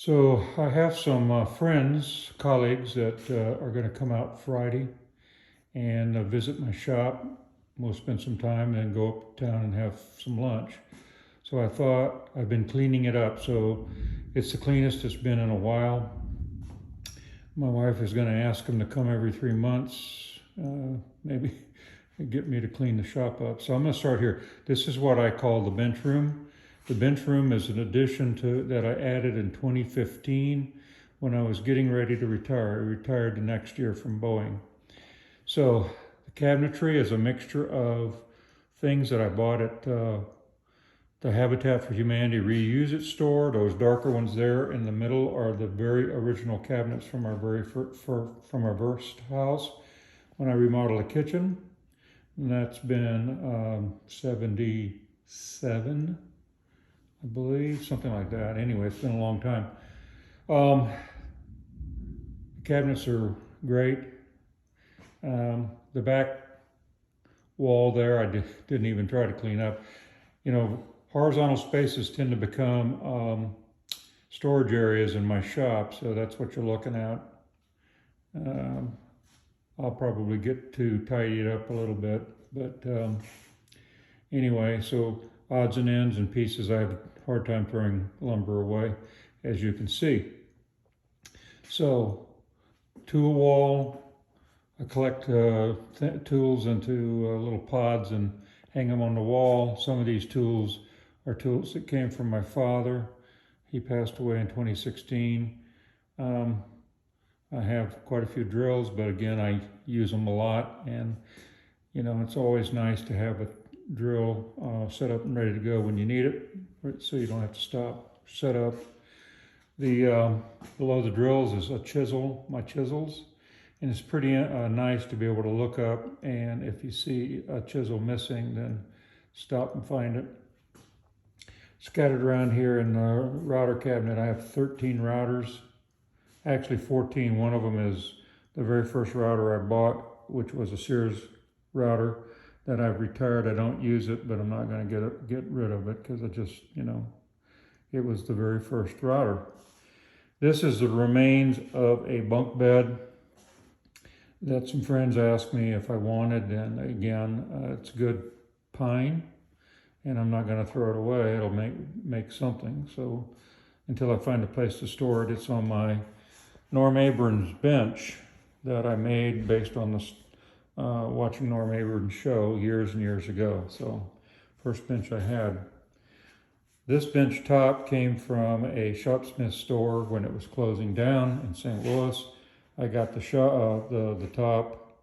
So I have some friends, colleagues that are going to come out Friday and visit my shop. We'll spend some time and then go uptown and have some lunch. So I thought I've been cleaning it up. So it's the cleanest it's been in a while. My wife is going to ask them to come every 3 months, maybe get me to clean the shop up. So I'm going to start here. This is what I call the bench room. The bench room is an addition to that I added in 2015 when I was getting ready to retire. I retired the next year from Boeing. So the cabinetry is a mixture of things that I bought at the Habitat for Humanity Reuse It store. Those darker ones there in the middle are the very original cabinets from our from our first house when I remodeled the kitchen. And that's been 77, I believe, something like that. Anyway, it's been a long time. The cabinets are great. The back wall there, I didn't even try to clean up. You know, horizontal spaces tend to become storage areas in my shop, so that's what you're looking at. I'll probably get to tidy it up a little bit, but anyway, so odds and ends and pieces. I have a hard time throwing lumber away, as you can see. So, tool wall. I collect tools into little pods and hang them on the wall. Some of these tools are tools that came from my father. He passed away in 2016. I have quite a few drills, but again, I use them a lot. And, you know, it's always nice to have a drill set up and ready to go when you need it, so you don't have to stop, set up. The below the drills is a chisel, my chisels. And it's pretty nice to be able to look up, and if you see a chisel missing, then stop and find it. Scattered around here in the router cabinet, I have 13 routers. Actually 14. One of them is the very first router I bought, which was a Sears router that I've retired. I don't use it, but I'm not going to get rid of it because I just, you know, it was the very first router. This is the remains of a bunk bed that some friends asked me if I wanted, and again, it's good pine, and I'm not going to throw it away. It'll make something. So until I find a place to store it, it's on my Norm Abrams bench that I made based on this watching Norm Abrams show years and years ago. So first bench I had. This bench top came from a Shopsmith store when it was closing down in St. Louis. I got the top.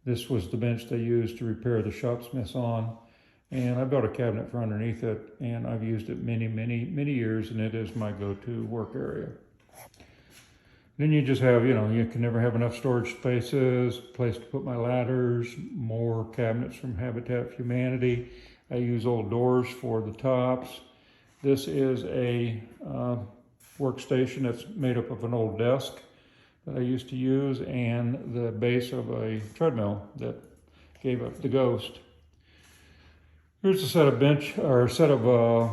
This was the bench they used to repair the Shopsmiths on, and I built a cabinet for underneath it, and I've used it many years, and it is my go-to work area. Then you just have, you know, you can never have enough storage spaces, place to put my ladders, more cabinets from Habitat for Humanity. I use old doors for the tops. This is a workstation that's made up of an old desk that I used to use, and the base of a treadmill that gave up the ghost. Here's a set of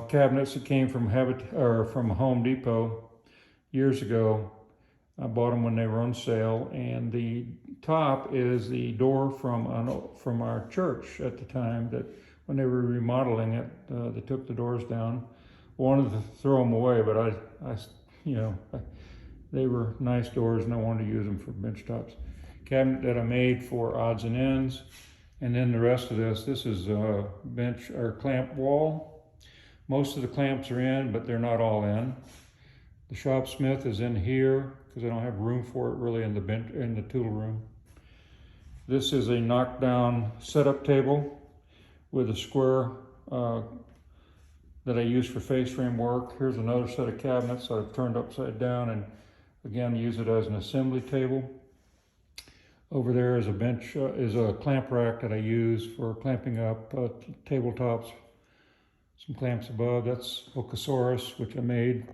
cabinets that came from from Home Depot years ago. I bought them when they were on sale, and the top is the door from our church at the time. That when they were remodeling it, they took the doors down. Wanted to throw them away, but they were nice doors, and I wanted to use them for bench tops. Cabinet that I made for odds and ends. And then the rest of this is a bench or clamp wall. Most of the clamps are in, but they're not all in. The Shopsmith is in here because I don't have room for it really in the tool room. This is a knockdown setup table with a square that I use for face frame work. Here's another set of cabinets that I've turned upside down and again use it as an assembly table. Over there is a clamp rack that I use for clamping up tabletops. Some clamps above. That's Okasaurus, which I made.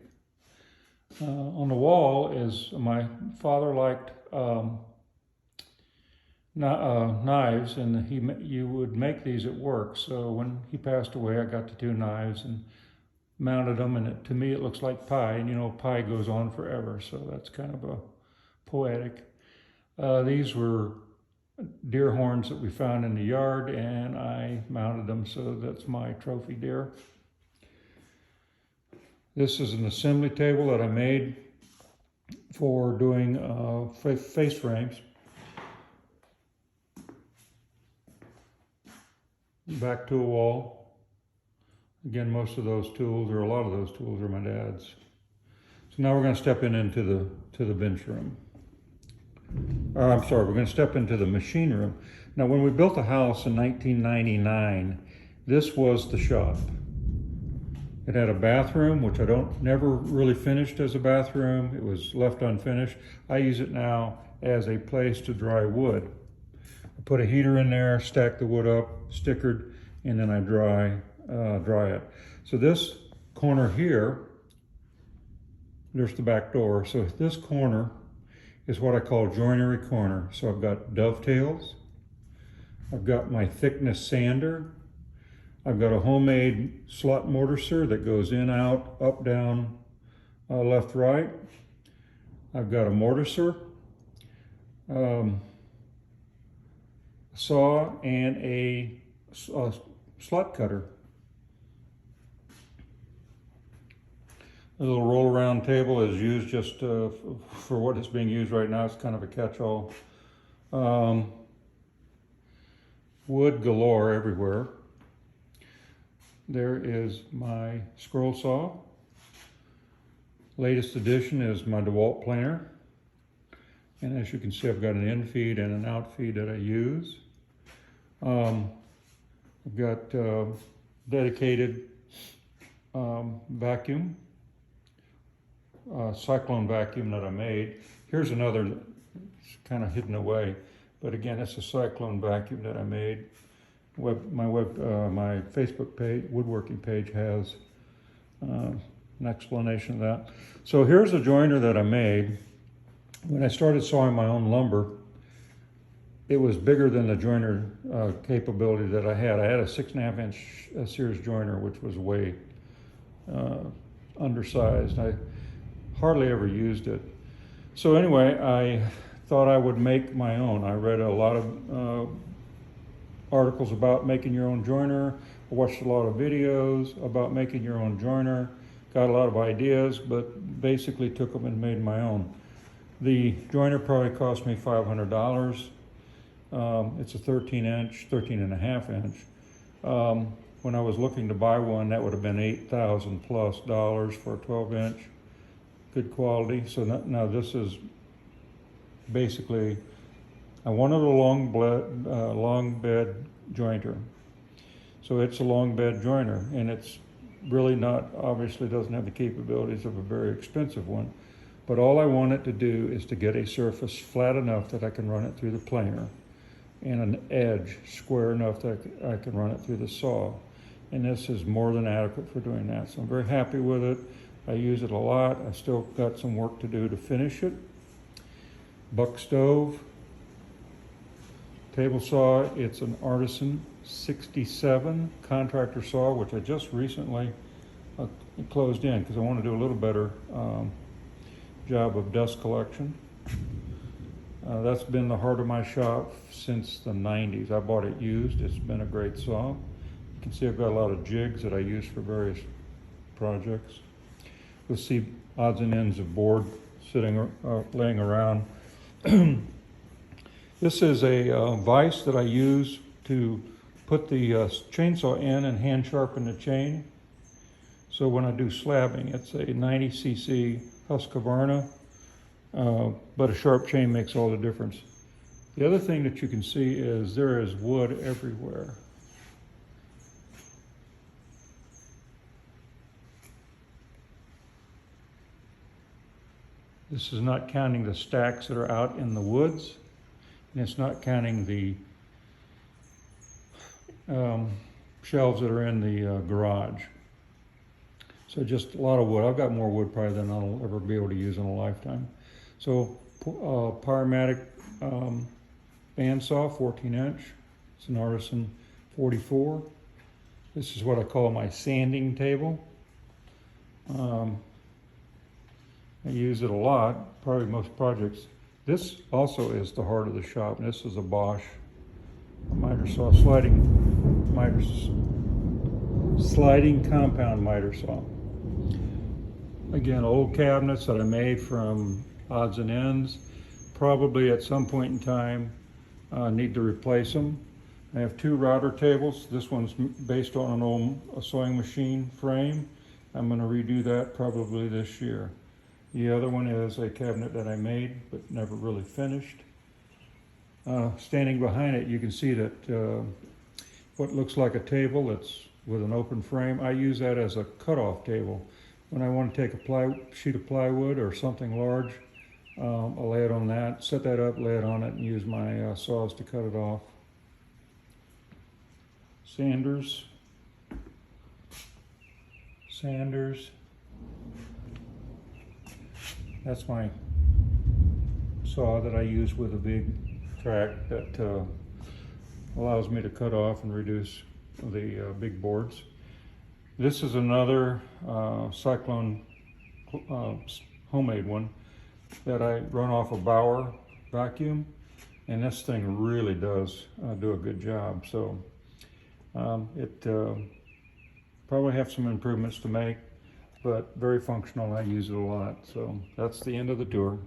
On the wall is my father liked knives, and you would make these at work. So when he passed away, I got the two knives, and mounted them, and to me it looks like pie, and you know pie goes on forever, so that's kind of a poetic. These were deer horns that we found in the yard, and I mounted them, so that's my trophy deer. This is an assembly table that I made for doing face frames. Back to a wall. Again, most of those tools, or a lot of those tools, are my dad's. So now we're going to step into the bench room. I'm sorry, we're going to step into the machine room. Now, when we built the house in 1999, this was the shop. It had a bathroom, which I never really finished as a bathroom. It was left unfinished. I use it now as a place to dry wood. I put a heater in there, stack the wood up, stickered, and then I dry it. So this corner here, there's the back door. So this corner is what I call joinery corner. So I've got dovetails, I've got my thickness sander, I've got a homemade slot mortiser that goes in, out, up, down, left, right. I've got a mortiser, saw, and a slot cutter. The little roll around table is used just for what is being used right now. It's kind of a catch-all. Wood galore everywhere. There is my scroll saw. Latest addition is my DeWalt planer. And as you can see, I've got an in feed and an out feed that I use. I've got dedicated vacuum, cyclone vacuum that I made. Here's another, it's kind of hidden away, but again, it's a cyclone vacuum that I made. My Facebook page, woodworking page, has an explanation of that. So here's a joiner that I made. When I started sawing my own lumber, it was bigger than the joiner capability that I had. I had a 6.5 inch Sears joiner, which was way undersized. I hardly ever used it. So anyway, I thought I would make my own. I read a lot of articles about making your own joiner. I watched a lot of videos about making your own joiner. Got a lot of ideas, but basically took them and made my own. The joiner probably cost me $500. It's a 13.5 inch. When I was looking to buy one, that would have been $8,000+ for a 12 inch. Good quality. So now this is basically, I wanted a long bed jointer. So it's a long bed joiner, and it's really not, obviously doesn't have the capabilities of a very expensive one. But all I want it to do is to get a surface flat enough that I can run it through the planer, and an edge square enough that I can run it through the saw. And this is more than adequate for doing that. So I'm very happy with it. I use it a lot. I still got some work to do to finish it. Buck stove, table saw. It's an Artisan 67 contractor saw, which I just recently closed in because I want to do a little better job of dust collection. That's been the heart of my shop since the 90s. I bought it used. It's been a great saw. You can see I've got a lot of jigs that I use for various projects. You'll see odds and ends of board sitting, laying around. This is a vise that I use to put the chainsaw in and hand sharpen the chain. So when I do slabbing, it's a 90cc Husqvarna, but a sharp chain makes all the difference. The other thing that you can see is there is wood everywhere. This is not counting the stacks that are out in the woods, and it's not counting the shelves that are in the garage. So just a lot of wood. I've got more wood probably than I'll ever be able to use in a lifetime. So Powermatic bandsaw, 14 inch. It's an Artisan 44. This is what I call my sanding table. I use it a lot, probably most projects. This also is the heart of the shop. This is a Bosch miter saw, sliding compound miter saw. Again, old cabinets that I made from odds and ends. Probably at some point in time need to replace them. I have two router tables. This one's based on an old sewing machine frame. I'm going to redo that probably this year. The other one is a cabinet that I made but never really finished. Standing behind it, you can see that what looks like a table that's with an open frame, I use that as a cutoff table. When I want to take a sheet of plywood or something large, I'll lay it on that, set that up, lay it on it, and use my saws to cut it off. Sanders. That's my saw that I use with a big track that allows me to cut off and reduce the big boards. This is another Cyclone homemade one that I run off a Bauer vacuum, and this thing really does do a good job. So it probably have some improvements to make, but very functional. I use it a lot. So that's the end of the tour.